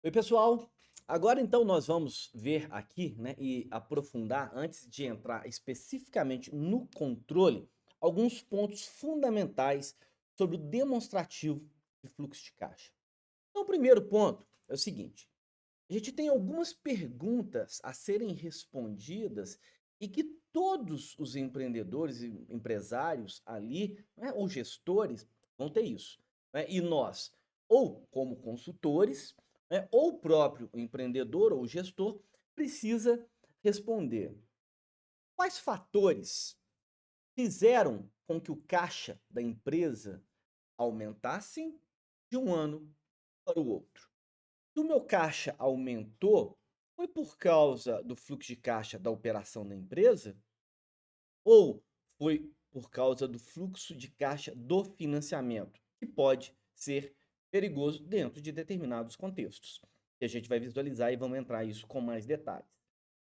Oi, pessoal. Agora então nós vamos ver aqui, né, e aprofundar antes de entrar especificamente no controle, alguns pontos fundamentais sobre o demonstrativo de fluxo de caixa. Então, o primeiro ponto é o seguinte: a gente tem algumas perguntas a serem respondidas e que todos os empreendedores e empresários ali, né, ou gestores, vão ter isso, né? E nós, ou como consultores, né, ou o próprio empreendedor ou gestor, precisa responder. Quais fatores fizeram com que o caixa da empresa aumentasse de um ano para o outro? Se o meu caixa aumentou, foi por causa do fluxo de caixa da operação da empresa ou foi por causa do fluxo de caixa do financiamento, que pode ser perigoso dentro de determinados contextos, que a gente vai visualizar e vamos entrar isso com mais detalhes.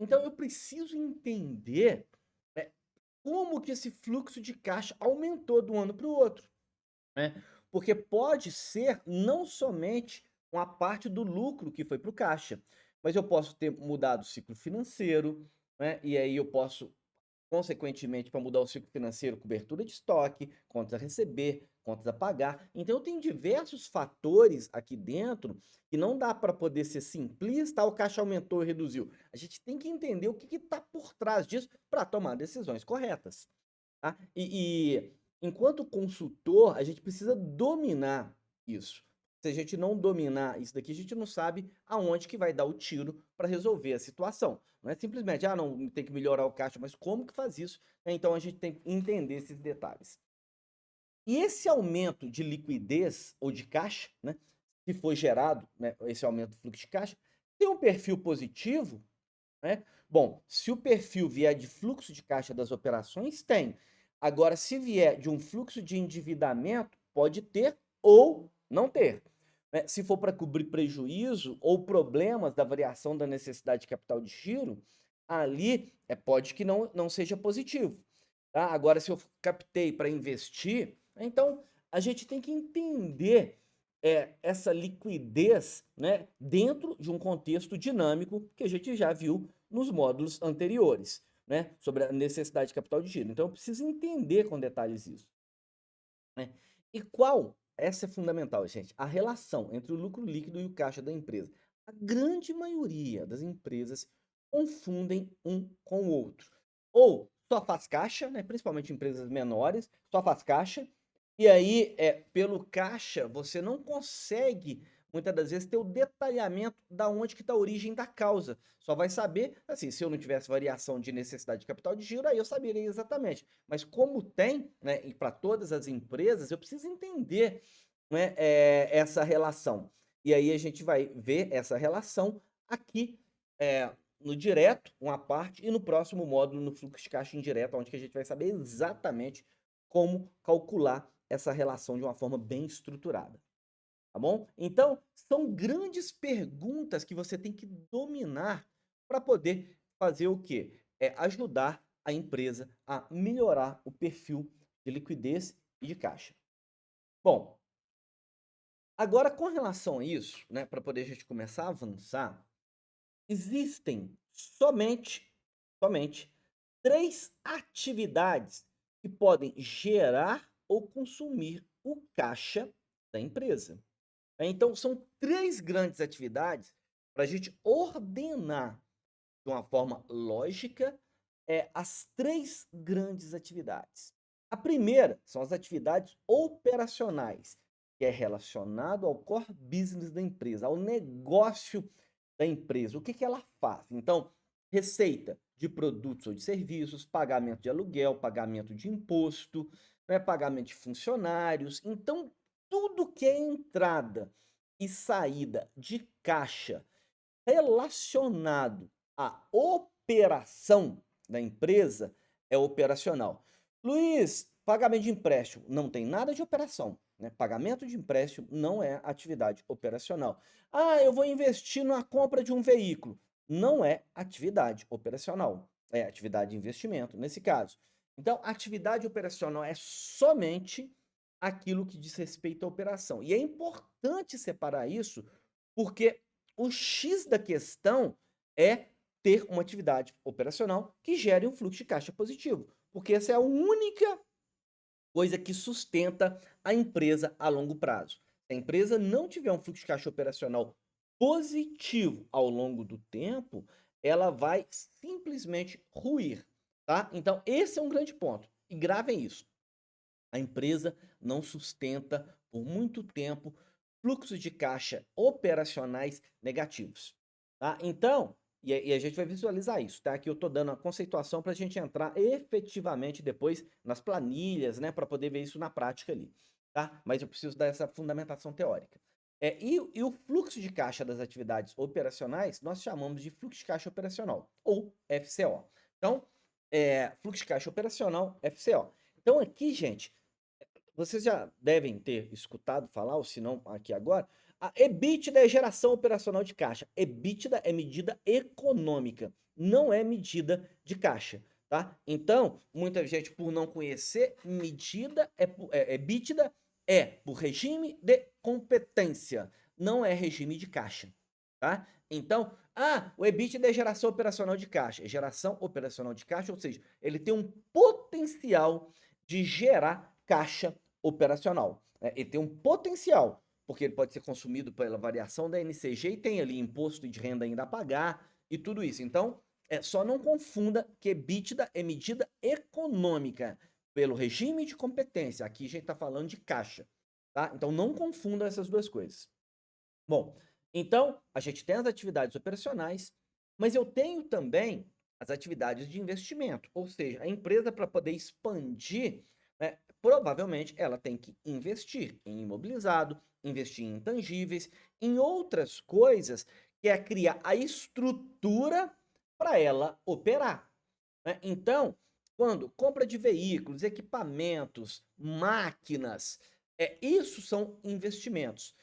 Então eu preciso entender, né, como que esse fluxo de caixa aumentou de um ano para o outro, né? Porque pode ser não somente uma parte do lucro que foi para o caixa, mas eu posso ter mudado o ciclo financeiro, né? E aí eu posso, consequentemente, para mudar o ciclo financeiro, cobertura de estoque, contas a receber, contas a pagar. Então eu tenho diversos fatores aqui dentro que não dá para poder ser simplista, o caixa aumentou e reduziu. A gente tem que entender o que está por trás disso para tomar decisões corretas. Tá? E enquanto consultor, a gente precisa dominar isso. Se a gente não dominar isso daqui, a gente não sabe aonde que vai dar o tiro para resolver a situação. Não é simplesmente, ah, não, tem que melhorar o caixa, mas como que faz isso? Então a gente tem que entender esses detalhes. E esse aumento de liquidez ou de caixa, né, que foi gerado, né, esse aumento do fluxo de caixa, tem um perfil positivo, né? Bom, se o perfil vier de fluxo de caixa das operações, tem. Agora, se vier de um fluxo de endividamento, pode ter ou não ter. Né? Se for para cobrir prejuízo ou problemas da variação da necessidade de capital de giro, ali pode que não seja positivo. Tá? Agora, se eu captei para investir, então a gente tem que entender essa liquidez, né, dentro de um contexto dinâmico que a gente já viu nos módulos anteriores, né, sobre a necessidade de capital de giro. Então, eu preciso entender com detalhes isso, né? E qual, essa é fundamental, gente, a relação entre o lucro líquido e o caixa da empresa. A grande maioria das empresas confundem um com o outro. Ou só faz caixa, né, principalmente empresas menores, só faz caixa, e aí, pelo caixa, você não consegue, muitas das vezes, ter o detalhamento da onde que está a origem da causa. Só vai saber, assim, se eu não tivesse variação de necessidade de capital de giro, aí eu saberia exatamente. Mas como tem, né, e para todas as empresas, eu preciso entender, né, essa relação. E aí a gente vai ver essa relação aqui, no direto, uma parte, e no próximo módulo, no fluxo de caixa indireto, onde que a gente vai saber exatamente como calcular essa relação de uma forma bem estruturada, tá bom? Então, são grandes perguntas que você tem que dominar para poder fazer o quê? Ajudar a empresa a melhorar o perfil de liquidez e de caixa. Bom, agora com relação a isso, né, para poder a gente começar a avançar, existem somente três atividades que podem gerar ou consumir o caixa da empresa. Então, são três grandes atividades para a gente ordenar de uma forma lógica as três grandes atividades. A primeira são as atividades operacionais, que é relacionado ao core business da empresa, ao negócio da empresa. O que que ela faz? Então, receita de produtos ou de serviços, pagamento de aluguel, pagamento de imposto, né, pagamento de funcionários. Então, tudo que é entrada e saída de caixa relacionado à operação da empresa é operacional. Luiz, pagamento de empréstimo não tem nada de operação, né? Pagamento de empréstimo não é atividade operacional. Ah, eu vou investir na compra de um veículo. Não é atividade operacional, é atividade de investimento nesse caso. Então, atividade operacional é somente aquilo que diz respeito à operação. E é importante separar isso, porque o X da questão é ter uma atividade operacional que gere um fluxo de caixa positivo, porque essa é a única coisa que sustenta a empresa a longo prazo. Se a empresa não tiver um fluxo de caixa operacional positivo ao longo do tempo, ela vai simplesmente ruir, tá? Então, esse é um grande ponto. E gravem isso. A empresa não sustenta por muito tempo fluxos de caixa operacionais negativos, tá? Então, e a gente vai visualizar isso, tá? Aqui eu estou dando a conceituação para a gente entrar efetivamente depois nas planilhas, né? Para poder ver isso na prática ali, tá? Mas eu preciso dar essa fundamentação teórica. E o fluxo de caixa das atividades operacionais nós chamamos de fluxo de caixa operacional, ou FCO. Então, fluxo de caixa operacional, FCO. Então aqui, gente, vocês já devem ter escutado falar, ou se não, aqui agora, a EBITDA é geração operacional de caixa. EBITDA é medida econômica, não é medida de caixa, tá? Então, muita gente, por não conhecer, EBITDA é por regime de competência, não é regime de caixa, tá? Então, o EBITDA é geração operacional de caixa. É geração operacional de caixa, ou seja, ele tem um potencial de gerar caixa operacional, né? Ele tem um potencial, porque ele pode ser consumido pela variação da NCG e tem ali imposto de renda ainda a pagar e tudo isso. Então, só não confunda que EBITDA é medida econômica pelo regime de competência. Aqui a gente está falando de caixa, tá? Então não confunda essas duas coisas. Bom, então a gente tem as atividades operacionais, mas eu tenho também as atividades de investimento, ou seja, a empresa para poder expandir, né, provavelmente ela tem que investir em imobilizado, investir em intangíveis, em outras coisas, que é criar a estrutura para ela operar, né? Então, quando compra de veículos, equipamentos, máquinas, isso são investimentos.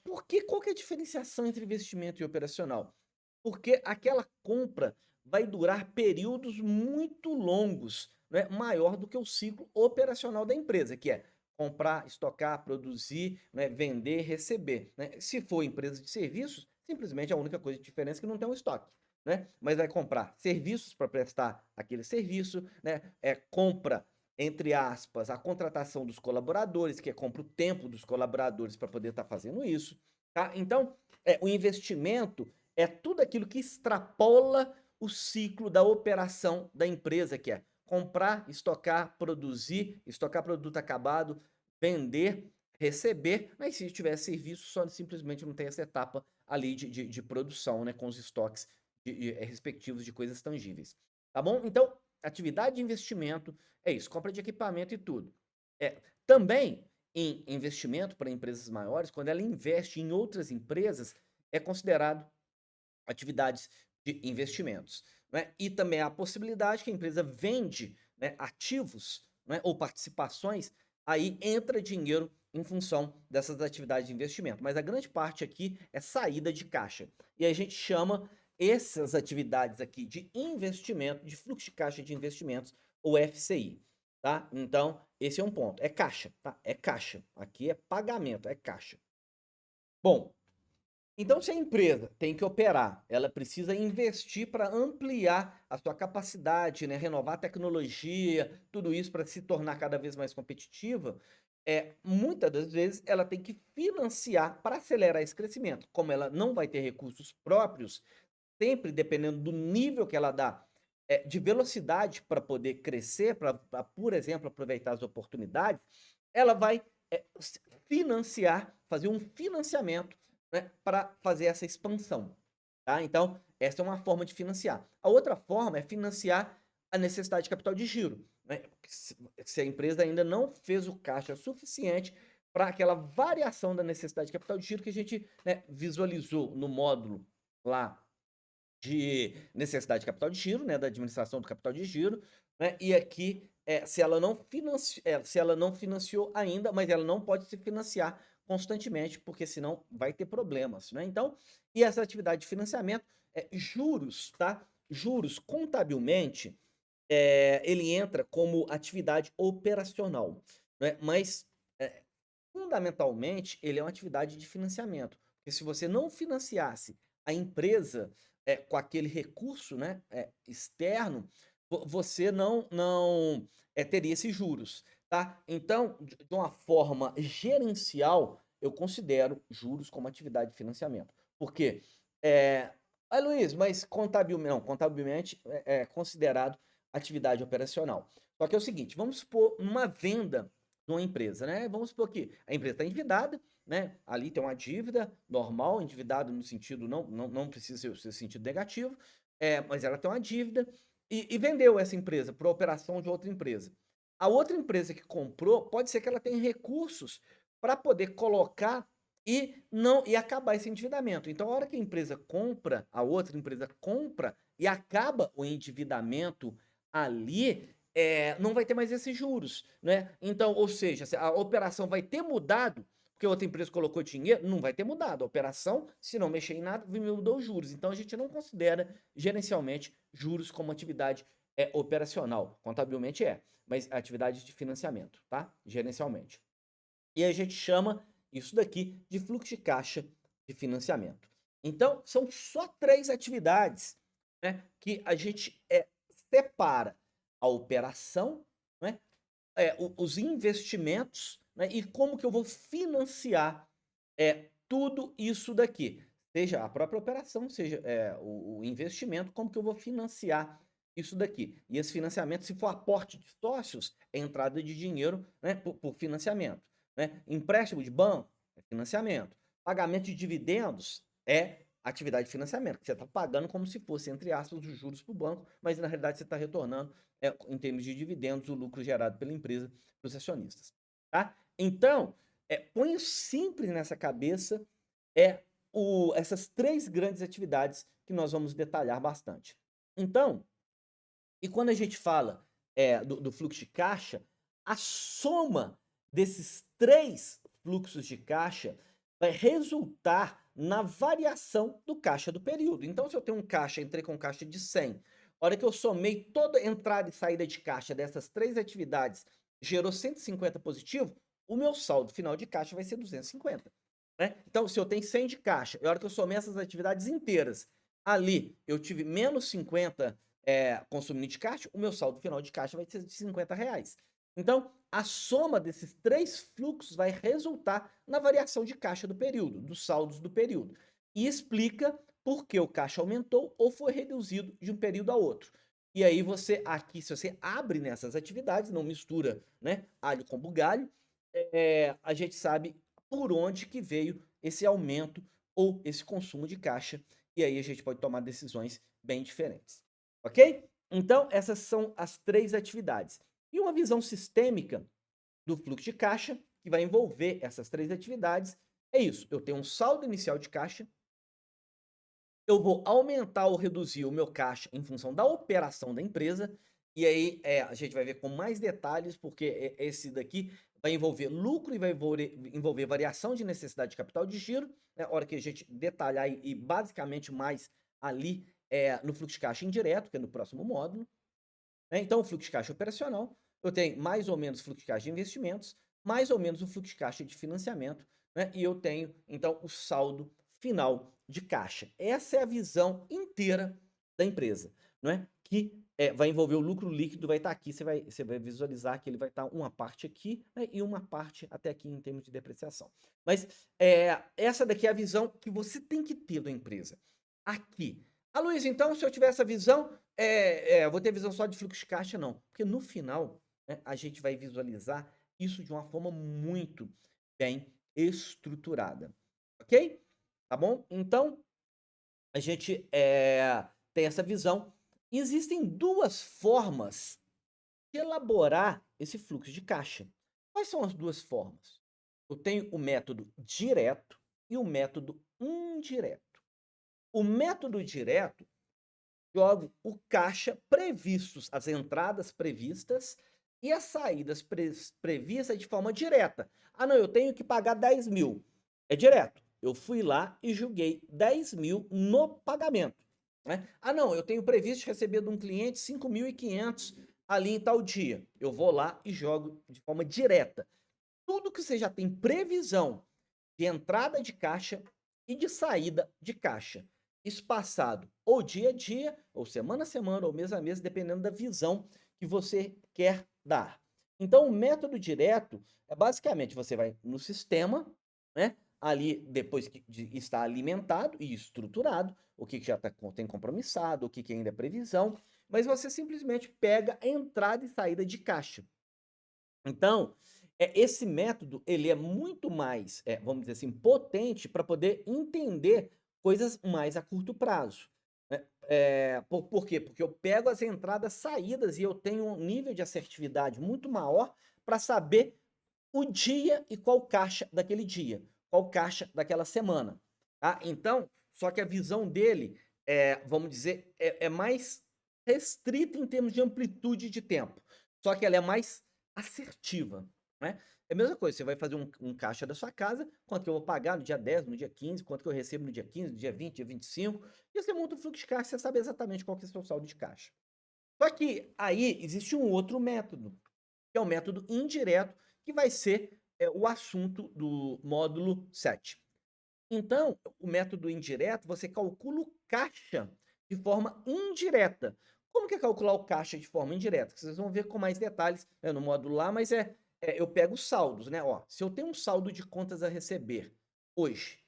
Qual que é a diferenciação entre investimento e operacional? Porque aquela compra vai durar períodos muito longos, né? Maior do que o ciclo operacional da empresa, que é comprar, estocar, produzir, né? Vender, receber, né? Se for empresa de serviços, simplesmente a única coisa de diferença é que não tem um estoque, né? Mas vai comprar serviços para prestar aquele serviço, né? Compra, entre aspas, a contratação dos colaboradores, que compra o tempo dos colaboradores para poder estar fazendo isso, tá? Então, o investimento é tudo aquilo que extrapola o ciclo da operação da empresa, que é comprar, estocar, produzir, estocar produto acabado, vender, receber, mas se tiver serviço, só simplesmente não tem essa etapa ali de produção, né, com os estoques respectivos de coisas tangíveis. Tá bom? Então, atividade de investimento é isso, compra de equipamento e tudo. Também em investimento para empresas maiores, quando ela investe em outras empresas, é considerado atividades de investimentos, né? E também há a possibilidade que a empresa vende, né, ativos, né, ou participações, aí entra dinheiro em função dessas atividades de investimento. Mas a grande parte aqui é saída de caixa. E a gente chama essas atividades aqui de investimento, de fluxo de caixa de investimentos, ou FCI, tá? Então, esse é um ponto. É caixa, tá? É caixa. Aqui é pagamento, é caixa. Bom, então, se a empresa tem que operar, ela precisa investir para ampliar a sua capacidade, né, renovar a tecnologia, tudo isso para se tornar cada vez mais competitiva, muitas das vezes ela tem que financiar para acelerar esse crescimento. Como ela não vai ter recursos próprios, sempre dependendo do nível que ela dá de velocidade para poder crescer, para, por exemplo, aproveitar as oportunidades, ela vai financiar, fazer um financiamento, né, para fazer essa expansão, tá? Então, essa é uma forma de financiar. A outra forma é financiar a necessidade de capital de giro, né? Se a empresa ainda não fez o caixa suficiente para aquela variação da necessidade de capital de giro que a gente, né, visualizou no módulo lá de necessidade de capital de giro, né, da administração do capital de giro, né, e aqui, se ela não se ela não financiou ainda, mas ela não pode se financiar constantemente, porque senão vai ter problemas, né? Então, e essa atividade de financiamento, juros, tá? Juros, contabilmente, ele entra como atividade operacional, né? Mas, fundamentalmente, ele é uma atividade de financiamento, porque se você não financiasse a empresa, com aquele recurso, né, externo, você não teria esses juros, tá? Então, de uma forma gerencial, eu considero juros como atividade de financiamento. Por quê? Luiz, mas contabilmente é considerado atividade operacional. Só que é o seguinte, vamos supor uma venda de uma empresa, né? Vamos supor que a empresa está endividada, né? Ali tem uma dívida normal, endividado no sentido, não precisa ser sentido negativo, mas ela tem uma dívida e vendeu essa empresa para a operação de outra empresa. A outra empresa que comprou, pode ser que ela tenha recursos para poder colocar e acabar esse endividamento. Então, a hora que a empresa compra, a outra empresa compra e acaba o endividamento ali, não vai ter mais esses juros, né? Então, ou seja, a operação vai ter mudado, porque a outra empresa colocou dinheiro, não vai ter mudado. A operação, se não mexer em nada, mudou os juros. Então, a gente não considera gerencialmente juros como atividade operacional. Contabilmente mas é atividade de financiamento, tá? Gerencialmente. E a gente chama isso daqui de fluxo de caixa de financiamento. Então, são só 3 atividades, né, que a gente separa a operação, né, os investimentos, né, e como que eu vou financiar tudo isso daqui. Seja a própria operação, seja o investimento, como que eu vou financiar isso daqui. E esse financiamento, se for aporte de sócios, é entrada de dinheiro, né, por financiamento. Né? Empréstimo de banco é financiamento. Pagamento de dividendos é atividade de financiamento, que você está pagando como se fosse, entre aspas, os juros para o banco, mas na realidade você está retornando, em termos de dividendos, o lucro gerado pela empresa para os acionistas. Tá? Então, ponha simples nessa cabeça essas 3 grandes atividades que nós vamos detalhar bastante. Então, e quando a gente fala do fluxo de caixa, a soma desses 3 fluxos de caixa vai resultar na variação do caixa do período. Então, se eu tenho um caixa, entrei com um caixa de 100, a hora que eu somei toda entrada e saída de caixa dessas 3 atividades, gerou 150 positivo, o meu saldo final de caixa vai ser 250. Né? Então, se eu tenho 100 de caixa, e a hora que eu somei essas atividades inteiras, ali eu tive menos 50 consumindo de caixa, o meu saldo final de caixa vai ser de R$ 50. Então, a soma desses 3 fluxos vai resultar na variação de caixa do período, dos saldos do período. E explica por que o caixa aumentou ou foi reduzido de um período a outro. E aí você, aqui, se você abre nessas atividades, não mistura, né, alho com bugalho, a gente sabe por onde que veio esse aumento ou esse consumo de caixa. E aí a gente pode tomar decisões bem diferentes. Ok? Então, essas são as 3 atividades. E uma visão sistêmica do fluxo de caixa, que vai envolver essas 3 atividades, é isso. Eu tenho um saldo inicial de caixa, eu vou aumentar ou reduzir o meu caixa em função da operação da empresa, e aí a gente vai ver com mais detalhes, porque esse daqui vai envolver lucro e vai envolver variação de necessidade de capital de giro, né, a hora que a gente detalhar e basicamente mais ali no fluxo de caixa indireto, que é no próximo módulo. Né? Então, o fluxo de caixa operacional, eu tenho mais ou menos fluxo de caixa de investimentos, mais ou menos o fluxo de caixa de financiamento, né? E eu tenho, então, o saldo final de caixa. Essa é a visão inteira da empresa, não é? Que vai envolver o lucro líquido, vai estar aqui, você vai visualizar que ele vai estar uma parte aqui, né, e uma parte até aqui em termos de depreciação. Mas essa daqui é a visão que você tem que ter da empresa. Aqui. Luiz, então, se eu tiver essa visão, eu vou ter visão só de fluxo de caixa, não. Porque no final, né, a gente vai visualizar isso de uma forma muito bem estruturada. Ok? Tá bom? Então, a gente tem essa visão. Existem 2 formas de elaborar esse fluxo de caixa. Quais são as 2 formas? Eu tenho o método direto e o método indireto. O método direto, jogo o caixa previstos, as entradas previstas e as saídas previstas de forma direta. Não, eu tenho que pagar 10 mil. É direto. Eu fui lá e joguei 10 mil no pagamento. Né? Não, eu tenho previsto receber de um cliente 5.500 ali em tal dia. Eu vou lá e jogo de forma direta. Tudo que você já tem previsão de entrada de caixa e de saída de caixa. espaçado ou dia a dia, ou semana a semana, ou mês a mês, dependendo da visão que você quer dar. Então, o método direto é basicamente você vai no sistema, né? Ali, depois de estar alimentado e estruturado, o que já tem compromissado, o que ainda é previsão, mas você simplesmente pega a entrada e saída de caixa. Então, esse método ele é muito mais, vamos dizer assim, potente para poder entender coisas mais a curto prazo, né. Por quê? Porque eu pego as entradas, saídas e eu tenho um nível de assertividade muito maior para saber o dia e qual caixa daquele dia, qual caixa daquela semana, tá. Então, só que a visão dele, vamos dizer, é mais restrita em termos de amplitude de tempo, só que ela é mais assertiva, né. É a mesma coisa, você vai fazer um caixa da sua casa, quanto que eu vou pagar no dia 10, no dia 15, quanto que eu recebo no dia 15, no dia 20, dia 25, e você monta um fluxo de caixa, você sabe exatamente qual que é o seu saldo de caixa. Só que aí existe um outro método, que é o método indireto, que vai ser, o assunto do módulo 7. Então, o método indireto, você calcula o caixa de forma indireta. Como que é calcular o caixa de forma indireta? Que vocês vão ver com mais detalhes, né, no módulo lá, mas eu pego os saldos, né? Ó, se eu tenho um saldo de contas a receber hoje,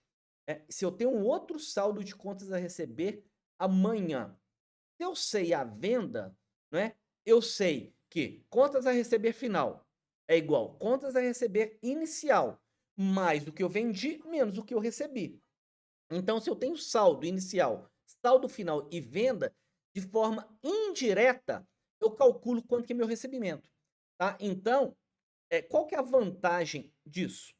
se eu tenho um outro saldo de contas a receber amanhã, se eu sei a venda, né, eu sei que contas a receber final é igual contas a receber inicial, mais o que eu vendi, menos o que eu recebi. Então, se eu tenho saldo inicial, saldo final e venda, de forma indireta, eu calculo quanto que é meu recebimento, tá? Então, qual que é a vantagem disso?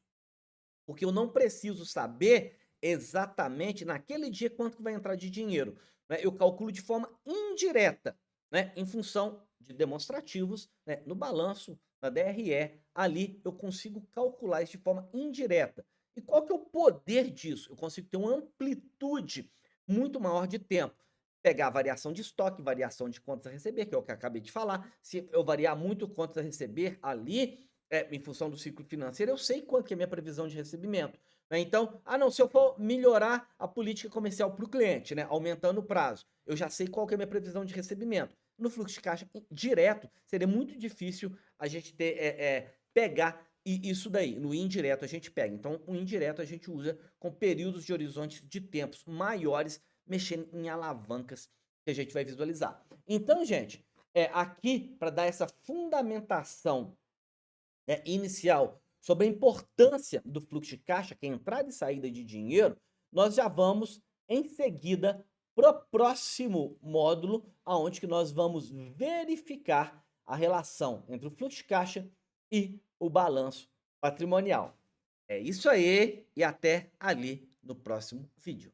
Porque eu não preciso saber exatamente naquele dia quanto que vai entrar de dinheiro, né, eu calculo de forma indireta, né, em função de demonstrativos, né, no balanço, na DRE, ali eu consigo calcular isso de forma indireta. E qual que é o poder disso? Eu consigo ter uma amplitude muito maior de tempo. Pegar a variação de estoque, variação de contas a receber, que é o que eu acabei de falar. Se eu variar muito contas a receber ali, em função do ciclo financeiro, eu sei quanto que é a minha previsão de recebimento, né. Então, não, se eu for melhorar a política comercial para o cliente, né, aumentando o prazo, eu já sei qual que é a minha previsão de recebimento. No fluxo de caixa direto, seria muito difícil a gente ter, pegar isso daí. No indireto a gente pega. Então, o indireto a gente usa com períodos de horizontes de tempos maiores, mexendo em alavancas que a gente vai visualizar. Então, gente, aqui para dar essa fundamentação, inicial sobre a importância do fluxo de caixa, que é a entrada e saída de dinheiro, nós já vamos em seguida para o próximo módulo, aonde que nós vamos verificar a relação entre o fluxo de caixa e o balanço patrimonial. É isso aí e até ali no próximo vídeo.